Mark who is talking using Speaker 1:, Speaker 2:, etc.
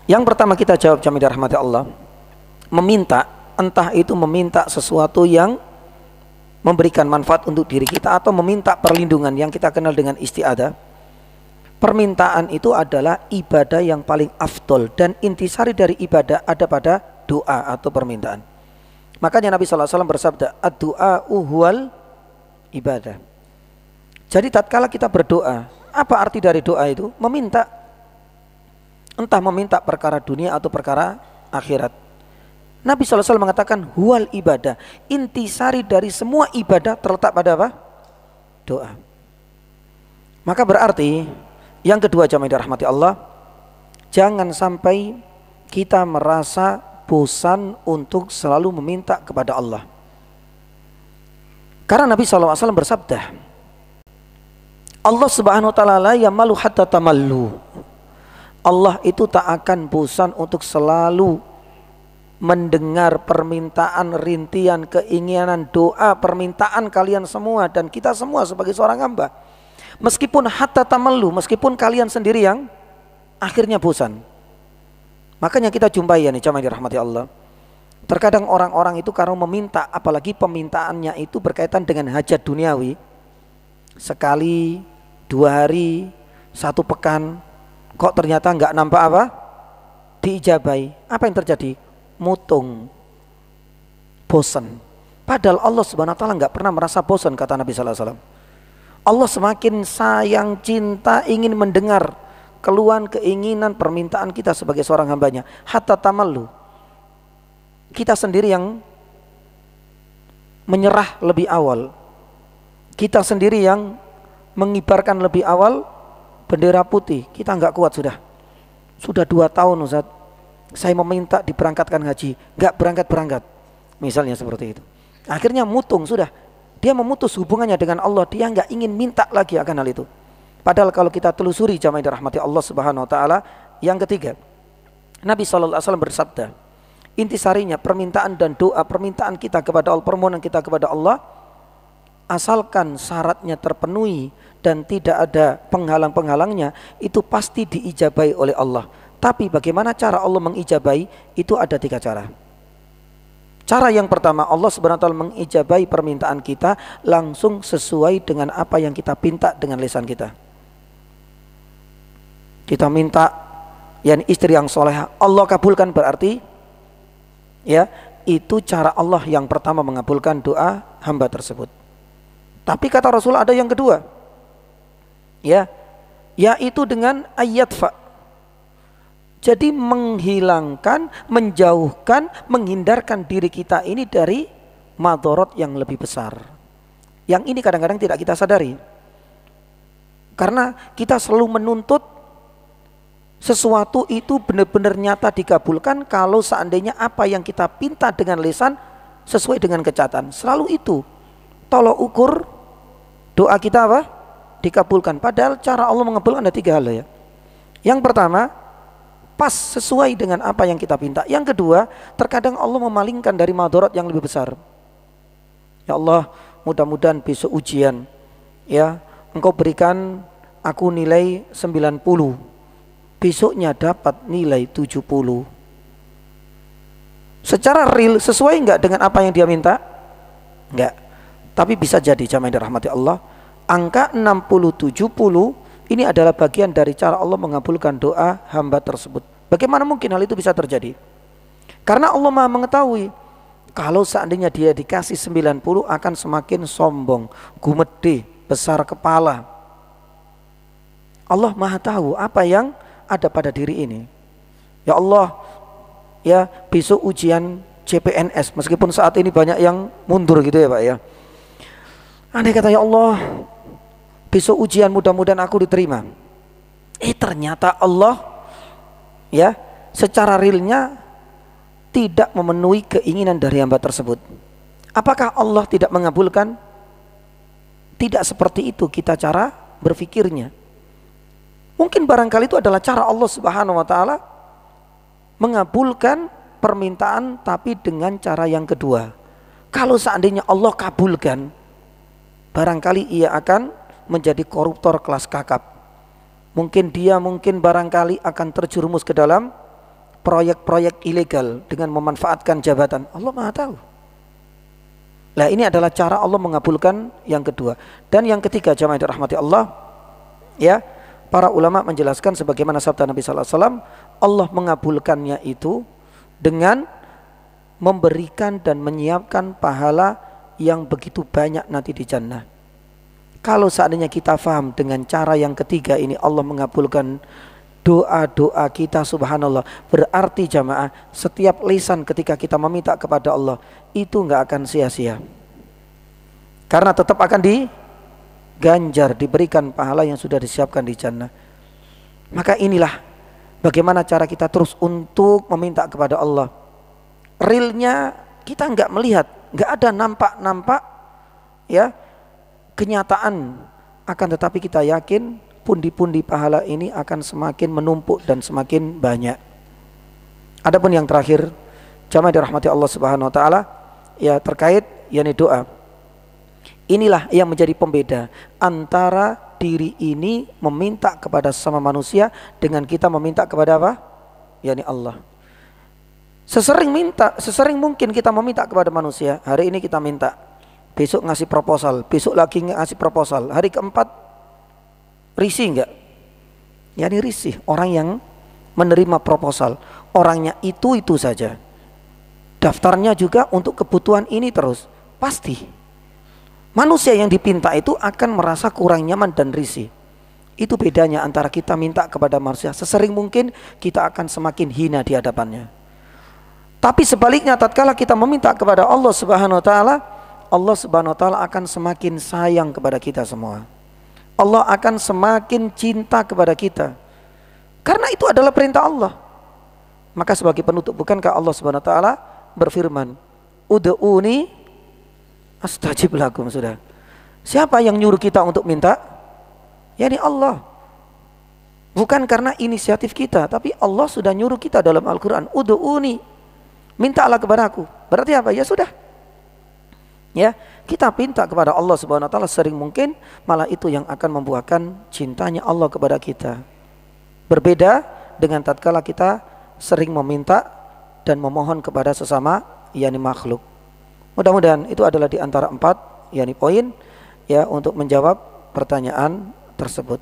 Speaker 1: Yang pertama kita jawab jami'ah dirahmati Allah, meminta, entah itu meminta sesuatu yang memberikan manfaat untuk diri kita atau meminta perlindungan yang kita kenal dengan isti'adzah. Permintaan itu adalah ibadah yang paling afdol, dan intisari dari ibadah ada pada doa atau permintaan. Makanya Nabi SAW bersabda, ad-du'a'u huwal ibadah. Jadi tatkala kita berdoa, apa arti dari doa itu? Meminta, entah meminta perkara dunia atau perkara akhirat. Nabi SAW mengatakan huwal ibadah, intisari dari semua ibadah terletak pada apa? Doa. Maka berarti yang kedua jamaah dirahmati Allah, jangan sampai kita merasa bosan untuk selalu meminta kepada Allah. Karena Nabi SAW bersabda, Allah Subhanahu wa ta'ala la yamalu hatta tamallu. Allah itu tak akan bosan untuk selalu mendengar permintaan, rintian, keinginan, doa, permintaan kalian semua dan kita semua sebagai seorang hamba. Meskipun hatta tamallu, meskipun kalian sendiri yang akhirnya bosan. Makanya kita jumpai ya nih jamaah dirahmati Allah, terkadang orang-orang itu kalau meminta, apalagi permintaannya itu berkaitan dengan hajat duniawi, sekali, 2 hari, 1 pekan, kok ternyata nggak nampak apa? Diijabai. Apa yang terjadi? Mutung, bosan. Padahal Allah Subhanahu wa ta'ala nggak pernah merasa bosan, kata Nabi sallallahu alaihi wasallam. Allah semakin sayang, cinta, ingin mendengar keluhan, keinginan, permintaan kita sebagai seorang hambanya. Hatta tamallu, kita sendiri yang menyerah lebih awal, kita sendiri yang mengibarkan lebih awal bendera putih. Kita nggak kuat sudah 2 tahun Ustaz, saya meminta diberangkatkan haji, nggak berangkat, misalnya seperti itu. Akhirnya mutung, sudah dia memutus hubungannya dengan Allah, dia nggak ingin minta lagi akan hal itu. Padahal kalau kita telusuri jamaah dirahmati Allah Subhanahu wa ta'ala, yang ketiga, Nabi SAW bersabda, intisarinya permintaan dan doa, permintaan kita kepada Allah, permohonan kita kepada Allah, asalkan syaratnya terpenuhi dan tidak ada penghalang-penghalangnya, itu pasti diijabai oleh Allah. Tapi bagaimana cara Allah mengijabai? Itu ada 3 cara. Cara yang pertama, Allah Subhanahu wa ta'ala mengijabai permintaan kita langsung sesuai dengan apa yang kita pinta dengan lisan kita. Kita minta yang istri yang solehah, Allah kabulkan, berarti ya itu cara Allah yang pertama mengabulkan doa hamba tersebut. Tapi kata Rasul ada yang kedua, ya, yaitu dengan ayatfa. Jadi menghilangkan, menjauhkan, menghindarkan diri kita ini dari madorot yang lebih besar. Yang ini kadang-kadang tidak kita sadari, karena kita selalu menuntut sesuatu itu benar-benar nyata dikabulkan kalau seandainya apa yang kita pinta dengan lisan sesuai dengan kecatan. Selalu itu tolok ukur doa kita apa? Dikabulkan. Padahal cara Allah mengabulkan ada 3 hal ya. Yang pertama, pas sesuai dengan apa yang kita pinta. Yang kedua, terkadang Allah memalingkan dari madorot yang lebih besar. Ya Allah, mudah-mudahan besok ujian, ya, Engkau berikan aku nilai 90, besoknya dapat nilai 70. Secara real sesuai enggak dengan apa yang dia minta? Enggak. Tapi bisa jadi jamaah dirahmati Allah, angka 60-70 ini adalah bagian dari cara Allah mengabulkan doa hamba tersebut. Bagaimana mungkin hal itu bisa terjadi? Karena Allah Maha mengetahui, kalau seandainya dia dikasih 90 akan semakin sombong, gumede, besar kepala. Allah Maha tahu apa yang ada pada diri ini. Ya Allah, ya besok ujian CPNS, meskipun saat ini banyak yang mundur gitu ya Pak ya. Andai kata ya Allah, besok ujian mudah-mudahan aku diterima. Ternyata Allah ya secara realnya tidak memenuhi keinginan dari hamba tersebut. Apakah Allah tidak mengabulkan? Tidak seperti itu kita cara berpikirnya. Mungkin barangkali itu adalah cara Allah Subhanahu wa ta'ala mengabulkan permintaan, tapi dengan cara yang kedua. Kalau seandainya Allah kabulkan, barangkali ia akan menjadi koruptor kelas kakap. Mungkin barangkali akan terjerumus ke dalam proyek-proyek ilegal dengan memanfaatkan jabatan. Allah Maha tahu. Nah, ini adalah cara Allah mengabulkan yang kedua. Dan yang ketiga, jamaah yang dirahmati Allah, ya, para ulama menjelaskan sebagaimana sabda Nabi sallallahu alaihi wasallam, Allah mengabulkannya itu dengan memberikan dan menyiapkan pahala yang begitu banyak nanti di jannah. Kalau seandainya kita faham dengan cara yang ketiga ini, Allah mengabulkan doa-doa kita, subhanallah, berarti jamaah, setiap lisan ketika kita meminta kepada Allah itu nggak akan sia-sia, karena tetap akan diganjar, diberikan pahala yang sudah disiapkan di jannah. Maka inilah bagaimana cara kita terus untuk meminta kepada Allah. Realnya kita nggak melihat, nggak ada nampak ya kenyataan, akan tetapi kita yakin pundi-pundi pahala ini akan semakin menumpuk dan semakin banyak. Adapun yang terakhir, jamaah dirahmati Allah Subhanahu wa taala, ya terkait yakni doa. Inilah yang menjadi pembeda antara diri ini meminta kepada sesama manusia dengan kita meminta kepada apa? Yakni Allah. Sesering mungkin kita meminta kepada manusia. Hari ini kita minta, besok ngasih proposal, besok lagi ngasih proposal, hari keempat risih enggak? Ya, ini risih orang yang menerima proposal. Orangnya itu saja. Daftarnya juga untuk kebutuhan ini terus. Pasti manusia yang dipinta itu akan merasa kurang nyaman dan risih. Itu bedanya antara kita minta kepada manusia, sesering mungkin kita akan semakin hina di hadapannya. Tapi sebaliknya, tatkala kita meminta kepada Allah Subhanahu wa taala, Allah Subhanahu wa taala akan semakin sayang kepada kita semua. Allah akan semakin cinta kepada kita. Karena itu adalah perintah Allah. Maka sebagai penutup, bukankah Allah Subhanahu wa taala berfirman, "Ud'uni astajib lakum." Sudah. Siapa yang nyuruh kita untuk minta? Yani Allah. Bukan karena inisiatif kita, tapi Allah sudah nyuruh kita dalam Al-Qur'an, "Ud'uni." Mintalah kepada aku. Berarti apa? Ya sudah. Ya, kita minta kepada Allah Subhanahu wa taala sering mungkin, malah itu yang akan membuahkan cintanya Allah kepada kita. Berbeda dengan tatkala kita sering meminta dan memohon kepada sesama yakni makhluk. Mudah-mudahan itu adalah di antara 4 yakni poin ya untuk menjawab pertanyaan tersebut.